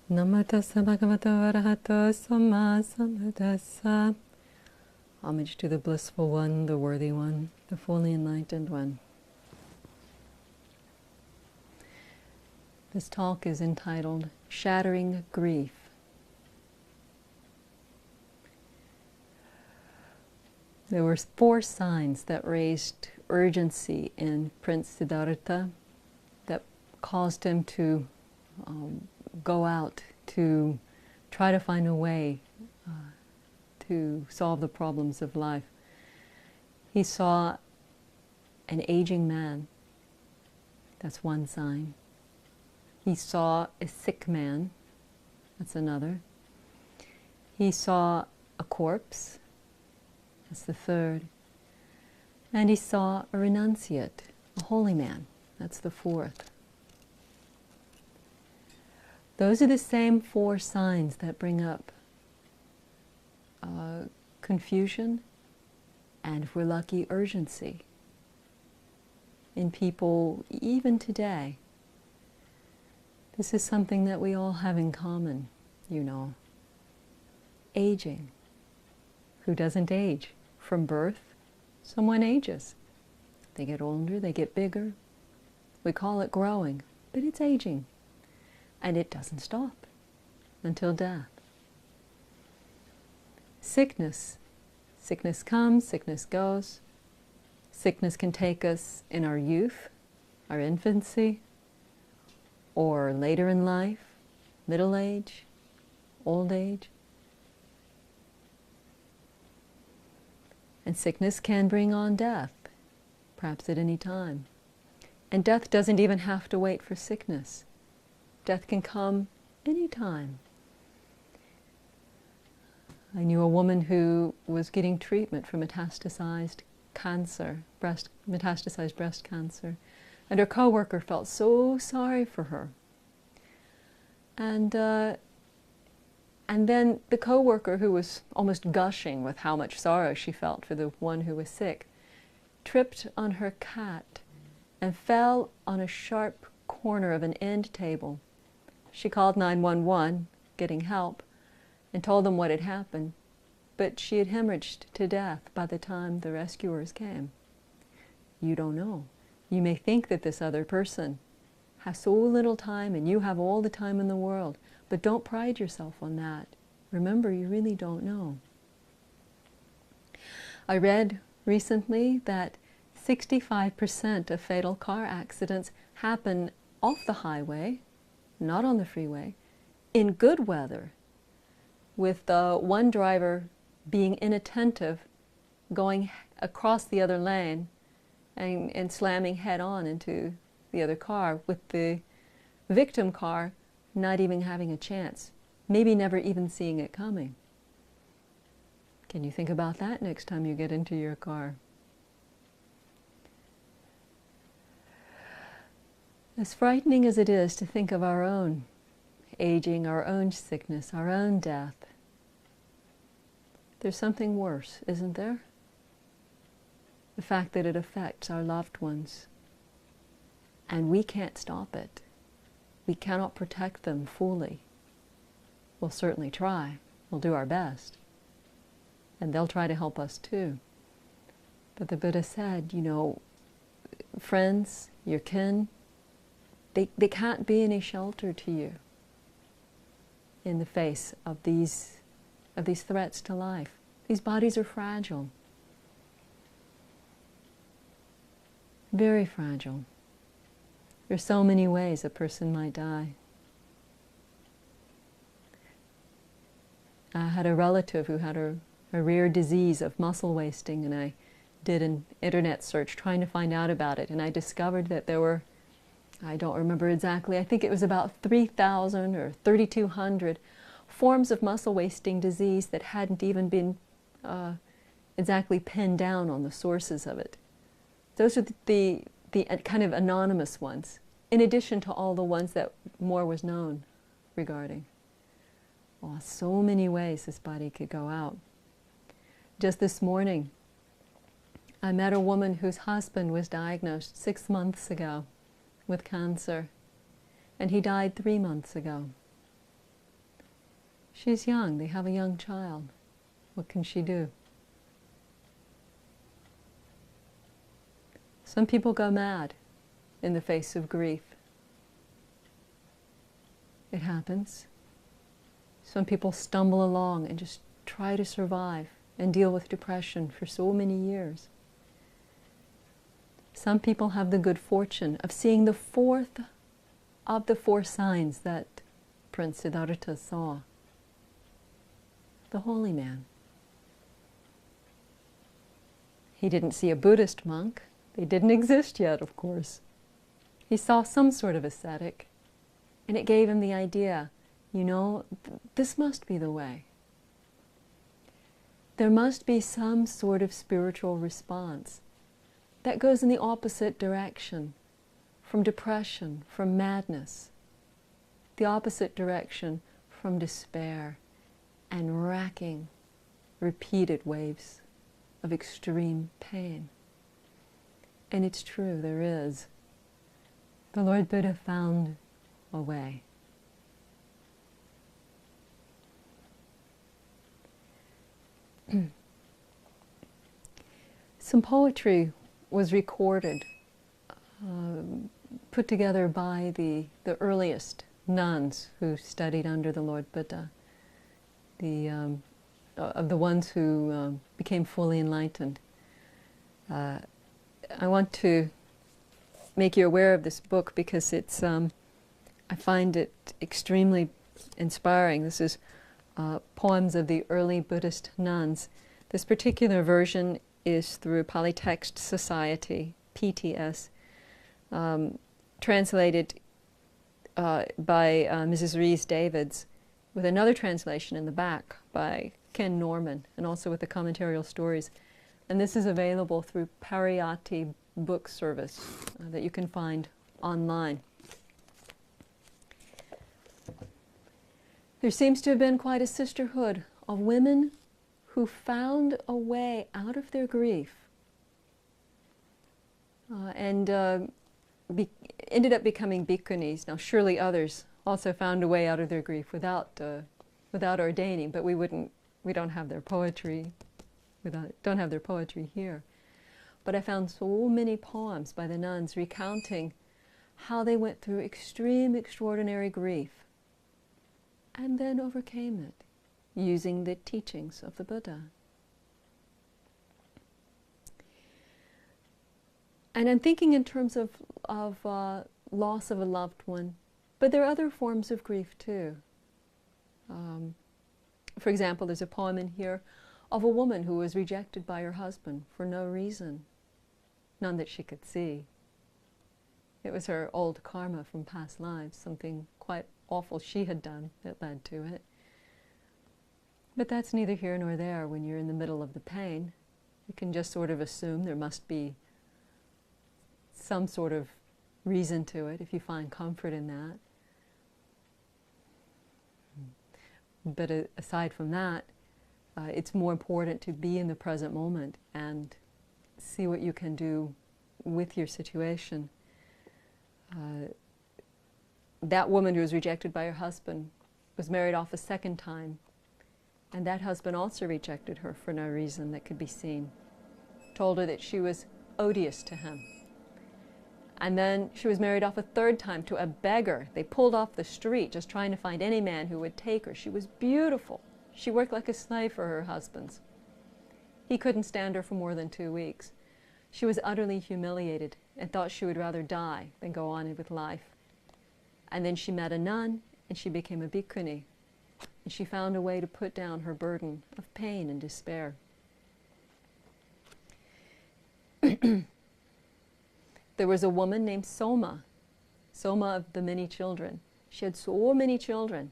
Namo tassa bhagavato arahato samma sambuddhassa. Homage to the blissful one, the worthy one, the fully enlightened one. This talk is entitled Shattering Grief. There were 4 signs that raised urgency in Prince Siddhartha that caused him to go out to try to find a way to solve the problems of life. He saw an aging man. That's one sign. He saw a sick man. That's another. He saw a corpse. That's the third. And he saw a renunciate, a holy man. That's the fourth. Those are the same 4 signs that bring up confusion and, if we're lucky, urgency in people even today. This is something that we all have in common, you know. Aging. Who doesn't age? From birth, someone ages. They get older, they get bigger. We call it growing, but it's aging. And it doesn't stop until death. Sickness. Sickness comes, sickness goes. Sickness can take us in our youth, our infancy, or later in life, middle age, old age. And sickness can bring on death, perhaps at any time. And death doesn't even have to wait for sickness. Death can come any time. I knew a woman who was getting treatment for metastasized cancer, metastasized breast cancer, and her coworker felt so sorry for her. And then the coworker, who was almost gushing with how much sorrow she felt for the one who was sick, tripped on her cat and fell on a sharp corner of an end table. She called 911, getting help, and told them what had happened, but she had hemorrhaged to death by the time the rescuers came. You don't know. You may think that this other person has so little time and you have all the time in the world, but don't pride yourself on that. Remember, you really don't know. I read recently that 65% of fatal car accidents happen off the highway, not on the freeway, in good weather, with one driver being inattentive, going across the other lane and slamming head-on into the other car, with the victim car not even having a chance, maybe never even seeing it coming. Can you think about that next time you get into your car? As frightening as it is to think of our own aging, our own sickness, our own death, there's something worse, isn't there? The fact that it affects our loved ones. And we can't stop it. We cannot protect them fully. We'll certainly try. We'll do our best. And they'll try to help us too. But the Buddha said, you know, friends, your kin, they can't be any shelter to you in the face of these threats to life. These bodies are fragile. Very fragile. There's so many ways a person might die. I had a relative who had a rare disease of muscle wasting, and I did an internet search trying to find out about it, and I discovered that there were, I don't remember exactly, I think it was about 3,000 or 3,200 forms of muscle wasting disease that hadn't even been exactly pinned down on the sources of it. Those are the kind of anonymous ones, in addition to all the ones that more was known regarding. Oh, so many ways this body could go out. Just this morning, I met a woman whose husband was diagnosed 6 months ago with cancer, and he died 3 months ago. She's young, they have a young child. What can she do? Some people go mad in the face of grief. It happens. Some people stumble along and just try to survive and deal with depression for so many years. Some people have the good fortune of seeing the fourth of the four signs that Prince Siddhartha saw. The holy man. He didn't see a Buddhist monk. They didn't exist yet, of course. He saw some sort of ascetic, and it gave him the idea, you know, this must be the way. There must be some sort of spiritual response that goes in the opposite direction, from depression, from madness, the opposite direction from despair and racking, repeated waves of extreme pain. And it's true, there is. The Lord Buddha found a way. Some poetry was recorded, put together by the earliest nuns who studied under the Lord Buddha, of the ones who became fully enlightened. I want to make you aware of this book because it's, I find it extremely inspiring. This is poems of the early Buddhist nuns. This particular version is through Polytext Society, PTS, translated by Mrs. Rees-Davids, with another translation in the back by Ken Norman, and also with the commentarial stories. And this is available through Pariyatti Book Service that you can find online. There seems to have been quite a sisterhood of women who found a way out of their grief and ended up becoming bhikkhunis. Now, surely others also found a way out of their grief without ordaining, but we don't have their poetry. Don't have their poetry here. But I found so many poems by the nuns recounting how they went through extreme, extraordinary grief and then overcame it using the teachings of the Buddha. And I'm thinking in terms of loss of a loved one, but there are other forms of grief too. For example, there's a poem in here of a woman who was rejected by her husband for no reason, none that she could see. It was her old karma from past lives, something quite awful she had done that led to it. But that's neither here nor there when you're in the middle of the pain. You can just sort of assume there must be some sort of reason to it if you find comfort in that. But aside from that, it's more important to be in the present moment and see what you can do with your situation. That woman who was rejected by her husband was married off a second time, and that husband also rejected her for no reason that could be seen. Told her that she was odious to him. And then she was married off a third time to a beggar. They pulled off the street just trying to find any man who would take her. She was beautiful. She worked like a slave for her husband. He couldn't stand her for more than 2 weeks. She was utterly humiliated and thought she would rather die than go on with life. And then she met a nun and she became a bhikkhuni. And she found a way to put down her burden of pain and despair. There was a woman named Soma of the many children. She had so many children,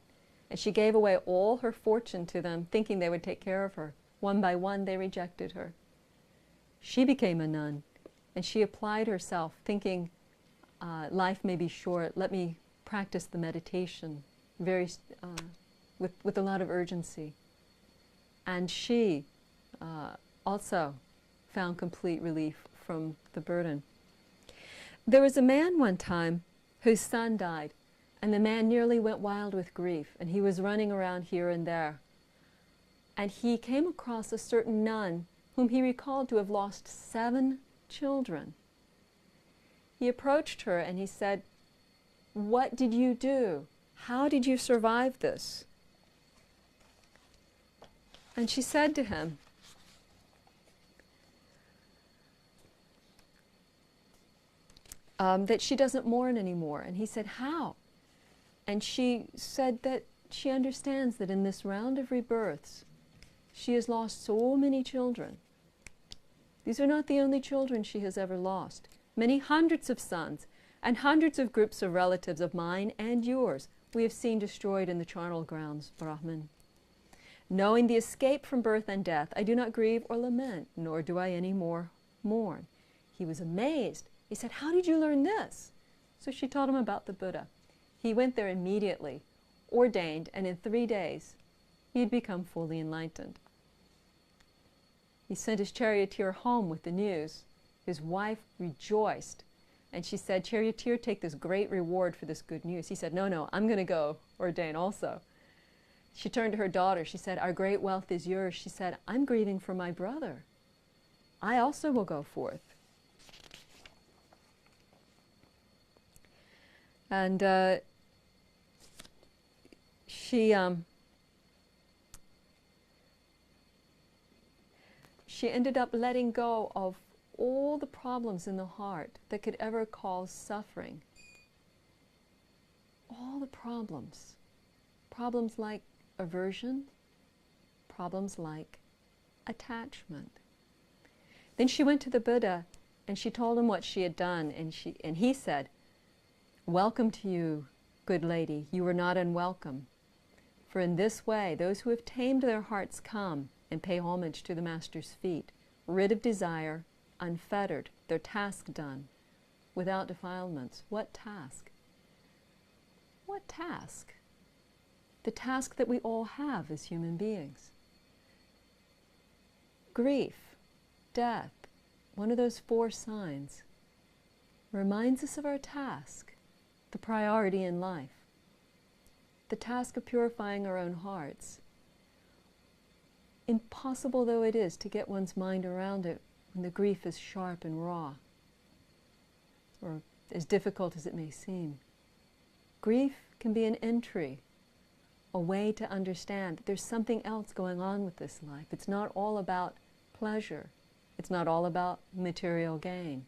and she gave away all her fortune to them, thinking they would take care of her. One by one, they rejected her. She became a nun, and she applied herself, thinking, life may be short, let me practice the meditation with a lot of urgency. And she also found complete relief from the burden. There was a man one time whose son died, And the man nearly went wild with grief, and he was running around here and there. And he came across a certain nun whom he recalled to have lost 7 children. He approached her and he said, "What did you do? How did you survive this?" And she said to him, that she doesn't mourn anymore. And he said, "How?" And she said that she understands that in this round of rebirths, she has lost so many children. These are not the only children she has ever lost. Many hundreds of sons and hundreds of groups of relatives of mine and yours we have seen destroyed in the charnel grounds, Brahman. Knowing the escape from birth and death, I do not grieve or lament, nor do I any more mourn. He was amazed. He said, "How did you learn this?" So she told him about the Buddha. He went there immediately, ordained, and in 3 days he had become fully enlightened. He sent his charioteer home with the news. His wife rejoiced, and she said, "Charioteer, take this great reward for this good news." He said, "No, I'm going to go ordain also." She turned to her daughter. She said, "Our great wealth is yours." She said, "I'm grieving for my brother. I also will go forth." And she ended up letting go of all the problems in the heart that could ever cause suffering. All the problems. Problems like aversion, problems like attachment. Then she went to the Buddha and she told him what she had done, and he said, "Welcome to you, good lady. You are not unwelcome. For in this way, those who have tamed their hearts come and pay homage to the Master's feet, rid of desire, unfettered, their task done, without defilements." What task? What task? The task that we all have as human beings. Grief, death, one of those 4 signs, reminds us of our task, the priority in life, the task of purifying our own hearts. Impossible though it is to get one's mind around it when the grief is sharp and raw, or as difficult as it may seem. Grief can be an entry, a way to understand that there's something else going on with this life. It's not all about pleasure. It's not all about material gain.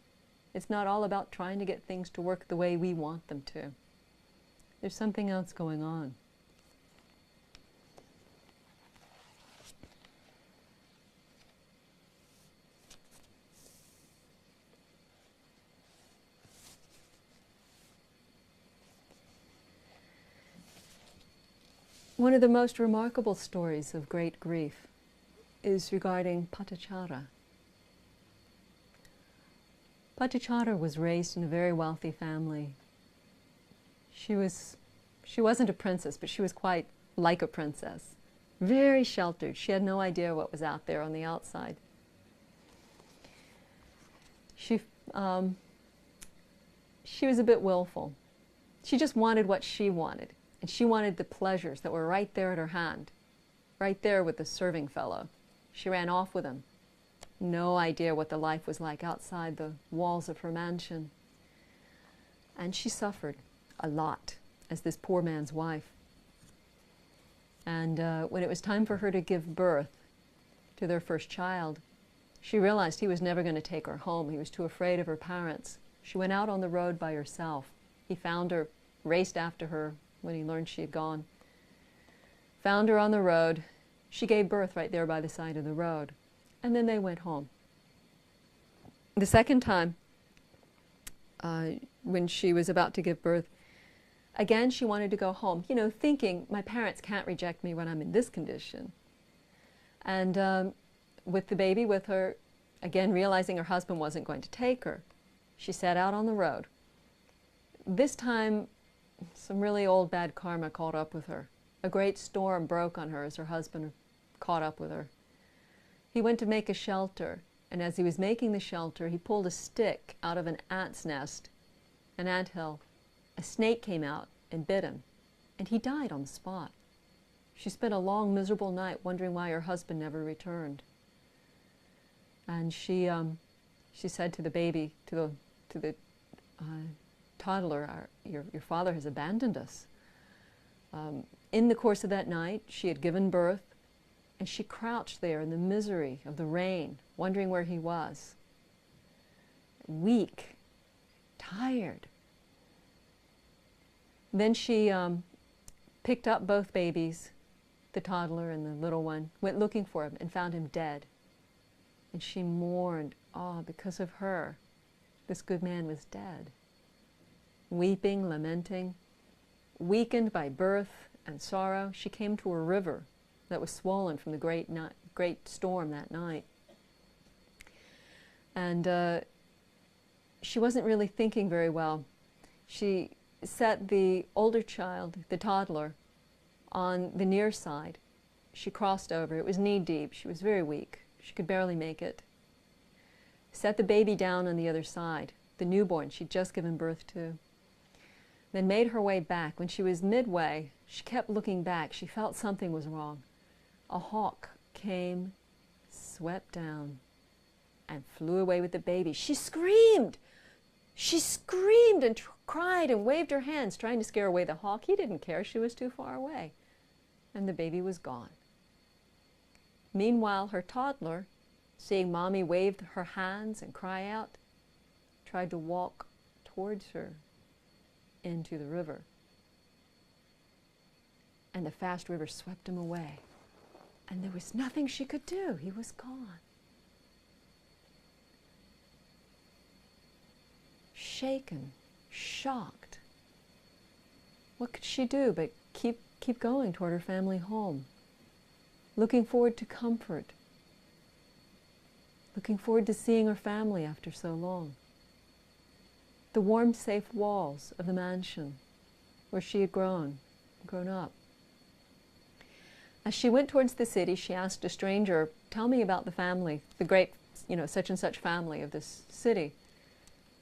It's not all about trying to get things to work the way we want them to. There's something else going on. One of the most remarkable stories of great grief is regarding Patachara. Patachara was raised in a very wealthy family. She wasn't a princess, but she was quite like a princess. Very sheltered. She had no idea what was out there on the outside. She was a bit willful. She just wanted what she wanted. And she wanted the pleasures that were right there at her hand, right there with the serving fellow. She ran off with him. No idea what the life was like outside the walls of her mansion. And she suffered a lot as this poor man's wife. And when it was time for her to give birth to their first child, she realized he was never going to take her home. He was too afraid of her parents. She went out on the road by herself. He found her, raced after her when he learned she had gone. Found her on the road. She gave birth right there by the side of the road. And then they went home. The second time, when she was about to give birth, again she wanted to go home, thinking, my parents can't reject me when I'm in this condition. And with the baby with her, again realizing her husband wasn't going to take her, she set out on the road. This time, some really old bad karma caught up with her. A great storm broke on her as her husband caught up with her. He went to make a shelter, and as he was making the shelter, he pulled a stick out of an ant's nest, an anthill. A snake came out and bit him, and he died on the spot. She spent a long, miserable night wondering why her husband never returned. And she said to the baby, to the toddler, your father has abandoned us. In the course of that night, she had given birth, and she crouched there in the misery of the rain, wondering where he was. Weak, tired. Then she picked up both babies, the toddler and the little one, went looking for him and found him dead. And she mourned, because of her, this good man was dead. Weeping, lamenting, weakened by birth and sorrow, she came to a river that was swollen from the great storm that night. And she wasn't really thinking very well. She set the older child, the toddler, on the near side. She crossed over. It was knee-deep. She was very weak. She could barely make it. Set the baby down on the other side, the newborn she'd just given birth to. Then made her way back. When she was midway, she kept looking back. She felt something was wrong. A hawk came, swept down, and flew away with the baby. She screamed! She screamed and cried and waved her hands, trying to scare away the hawk. He didn't care. She was too far away. And the baby was gone. Meanwhile, her toddler, seeing Mommy wave her hands and cry out, tried to walk towards her into the river. And the fast river swept him away. And there was nothing she could do. He was gone. Shaken, shocked. What could she do but keep going toward her family home, looking forward to comfort, looking forward to seeing her family after so long. The warm, safe walls of the mansion where she had grown up. As she went towards the city, she asked a stranger, "Tell me about the family, the great, such and such family of this city."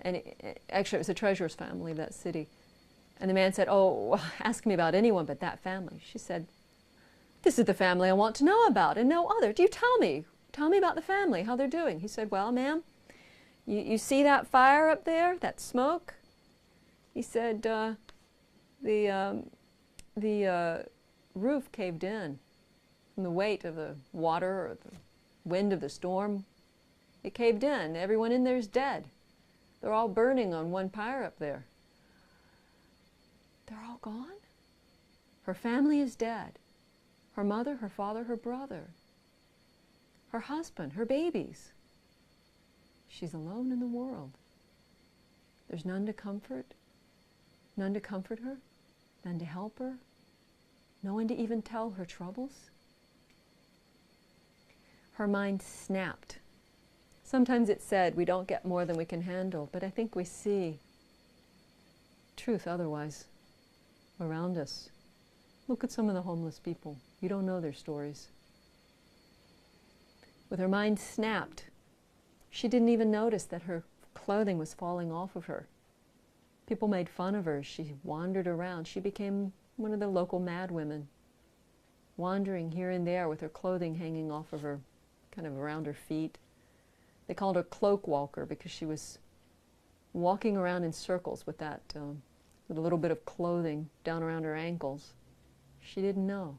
And actually, it was the treasurer's family of that city. And the man said, "Oh, ask me about anyone but that family." She said, "This is the family I want to know about, and no other. Do you tell me? Tell me about the family, how they're doing." He said, "Well, ma'am, you see that fire up there, that smoke?" He said, the roof caved in from the weight of the water or the wind of the storm. It caved in. Everyone in there is dead. They're all burning on one pyre up there." They're all gone? Her family is dead. Her mother, her father, her brother, her husband, her babies. She's alone in the world. There's none to comfort her, none to help her, no one to even tell her troubles. Her mind snapped. Sometimes it's said we don't get more than we can handle, but I think we see truth otherwise around us. Look at some of the homeless people. You don't know their stories. With her mind snapped, she didn't even notice that her clothing was falling off of her. People made fun of her. She wandered around. She became one of the local madwomen, wandering here and there with her clothing hanging off of her, kind of around her feet. They called her cloak walker because she was walking around in circles with that, with a little bit of clothing down around her ankles. She didn't know.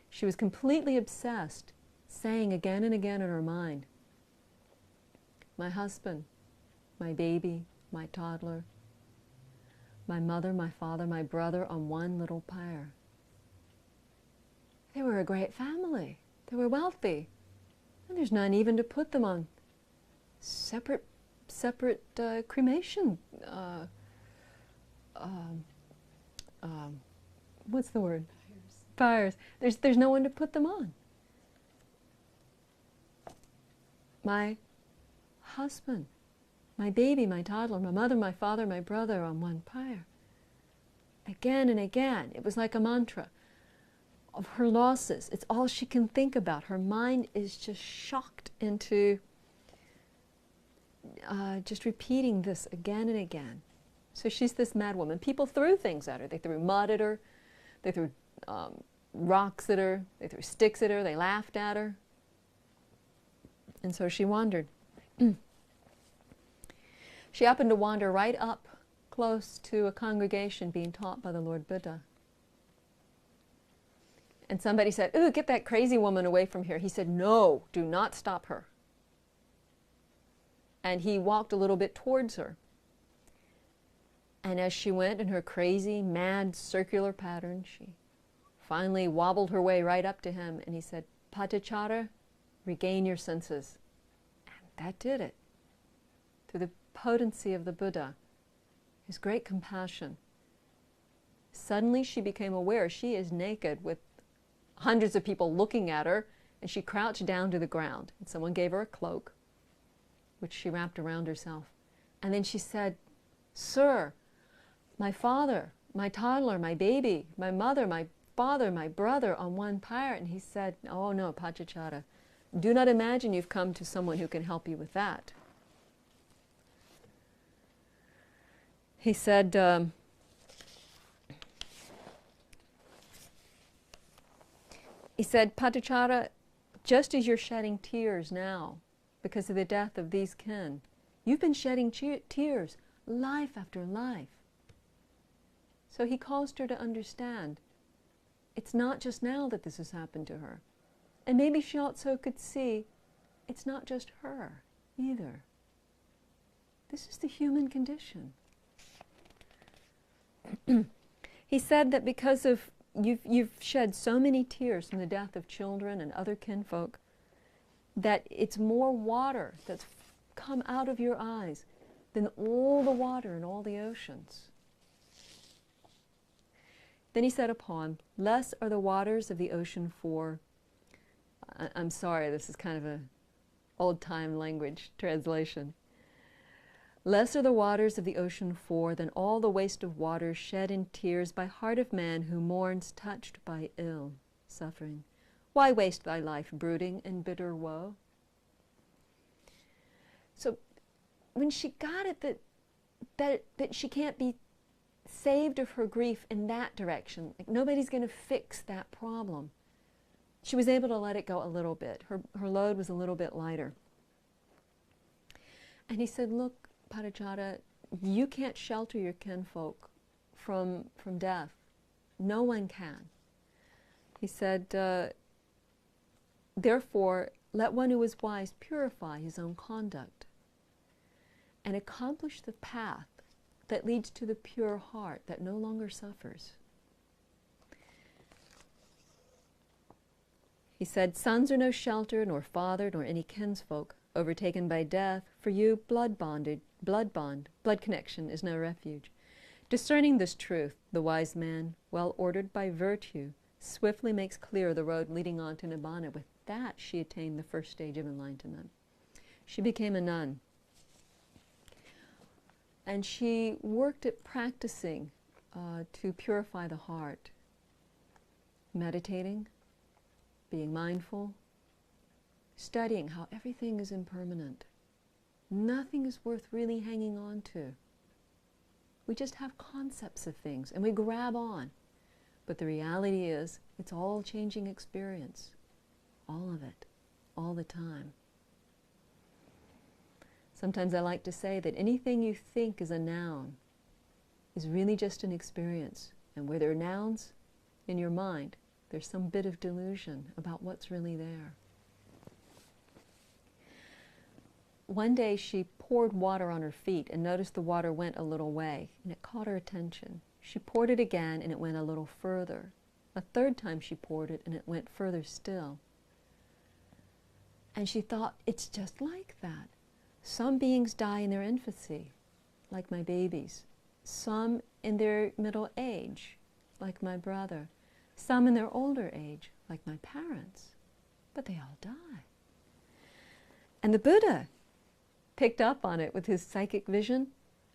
She was completely obsessed, saying again and again in her mind, "My husband, my baby, my toddler, my mother, my father, my brother on one little pyre." They were a great family. They were wealthy. And there's none even to put them on separate cremation. What's the word? Fires. There's no one to put them on. My husband, my baby, my toddler, my mother, my father, my brother on one pyre. Again and again. It was like a mantra of her losses. It's all she can think about. Her mind is just shocked into just repeating this again and again. So she's this mad woman. People threw things at her. They threw mud at her. They threw rocks at her. They threw sticks at her. They laughed at her. And so she wandered. She happened to wander right up close to a congregation being taught by the Lord Buddha. And somebody said, "Ooh, get that crazy woman away from here." He said, "No, do not stop her." And he walked a little bit towards her. And as she went in her crazy, mad, circular pattern, she finally wobbled her way right up to him, and he said, "Patichara, regain your senses." And that did it. Through the potency of the Buddha, his great compassion, suddenly she became aware she is naked with hundreds of people looking at her, and she crouched down to the ground. And someone gave her a cloak, which she wrapped around herself. And then she said, "Sir, my father, my toddler, my baby, my mother, my father, my brother on one pyre." And he said, "Oh no, Patichara, do not imagine you've come to someone who can help you with that." He said, "Patichara, just as you're shedding tears now because of the death of these kin, you've been shedding tears life after life." So he caused her to understand it's not just now that this has happened to her. And maybe she also could see it's not just her either. This is the human condition. He said that because of you've shed so many tears from the death of children and other kinfolk, that it's more water that's come out of your eyes than all the water in all the oceans. Then he said a poem, "Less are the waters of the ocean for," I'm sorry, this is kind of a old-time language translation. "Less are the waters of the ocean for than all the waste of waters shed in tears by heart of man who mourns touched by ill suffering. Why waste thy life brooding in bitter woe?" So when she got it that she can't be saved of her grief in that direction, like nobody's going to fix that problem, she was able to let it go a little bit. Her load was a little bit lighter. And he said, "Look, Patichara, you can't shelter your kinfolk from death. No one can." He said, "Therefore, let one who is wise purify his own conduct and accomplish the path that leads to the pure heart that no longer suffers." He said, "Sons are no shelter, nor father, nor any kinsfolk overtaken by death. For you, blood connection is no refuge. Discerning this truth, the wise man, well ordered by virtue, swiftly makes clear the road leading on to Nibbana." With that, she attained the first stage of enlightenment. She became a nun. And she worked at practicing to purify the heart, meditating, being mindful, studying how everything is impermanent. Nothing is worth really hanging on to. We just have concepts of things and we grab on. But the reality is, it's all changing experience. All of it, all the time. Sometimes I like to say that anything you think is a noun is really just an experience. And where there are nouns in your mind, there's some bit of delusion about what's really there. One day she poured water on her feet and noticed the water went a little way, and it caught her attention. She poured it again and it went a little further. A third time she poured it and it went further still. And she thought, it's just like that. Some beings die in their infancy, like my babies. Some in their middle age, like my brother. Some in their older age, like my parents. But they all die. And the Buddha picked up on it with his psychic vision,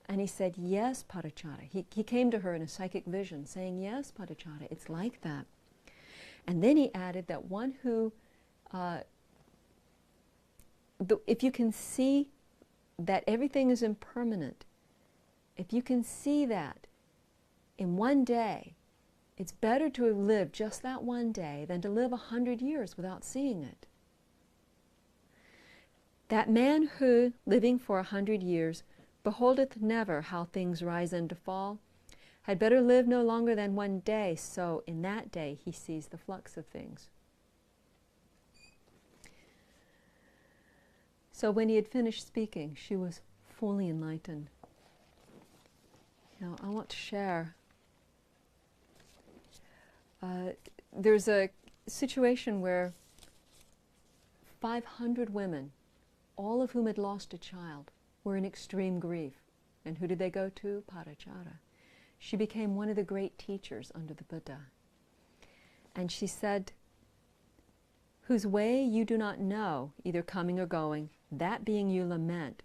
and he said, "Yes, Patichara." He came to her in a psychic vision, saying, "Yes, Patichara, it's like that." And then he added that one who, if you can see that everything is impermanent, if you can see that in one day, it's better to have lived just that one day than to live 100 years without seeing it. That man who, living for 100 years, beholdeth never how things rise and fall, had better live no longer than one day, so in that day he sees the flux of things. So when he had finished speaking, she was fully enlightened. Now I want to share. There's a situation where 500 women, all of whom had lost a child, were in extreme grief. And who did they go to? Parachara. She became one of the great teachers under the Buddha. And she said, whose way you do not know, either coming or going, that being you lament,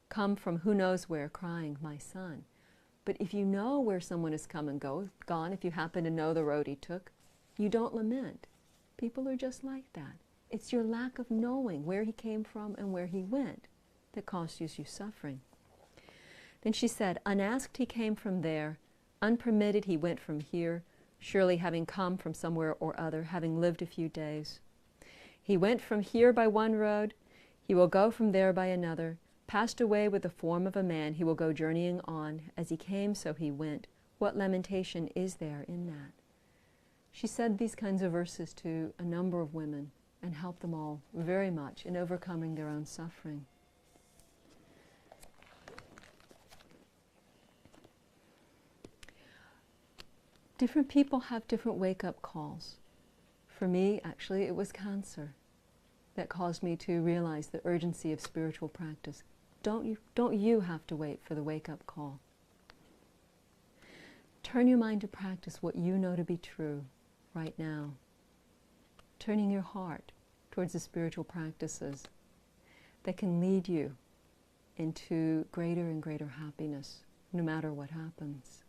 come from who knows where, crying, my son. But if you know where someone has come and gone, if you happen to know the road he took, you don't lament. People are just like that. It's your lack of knowing where he came from and where he went that causes you suffering. Then she said, unasked he came from there, unpermitted he went from here, surely having come from somewhere or other, having lived a few days. He went from here by one road, he will go from there by another. Passed away with the form of a man, he will go journeying on. As he came, so he went. What lamentation is there in that? She said these kinds of verses to a number of women and helped them all very much in overcoming their own suffering. Different people have different wake-up calls. For me, actually, it was cancer that caused me to realize the urgency of spiritual practice. Don't you have to wait for the wake-up call. Turn your mind to practice what you know to be true right now. Turning your heart towards the spiritual practices that can lead you into greater and greater happiness, no matter what happens.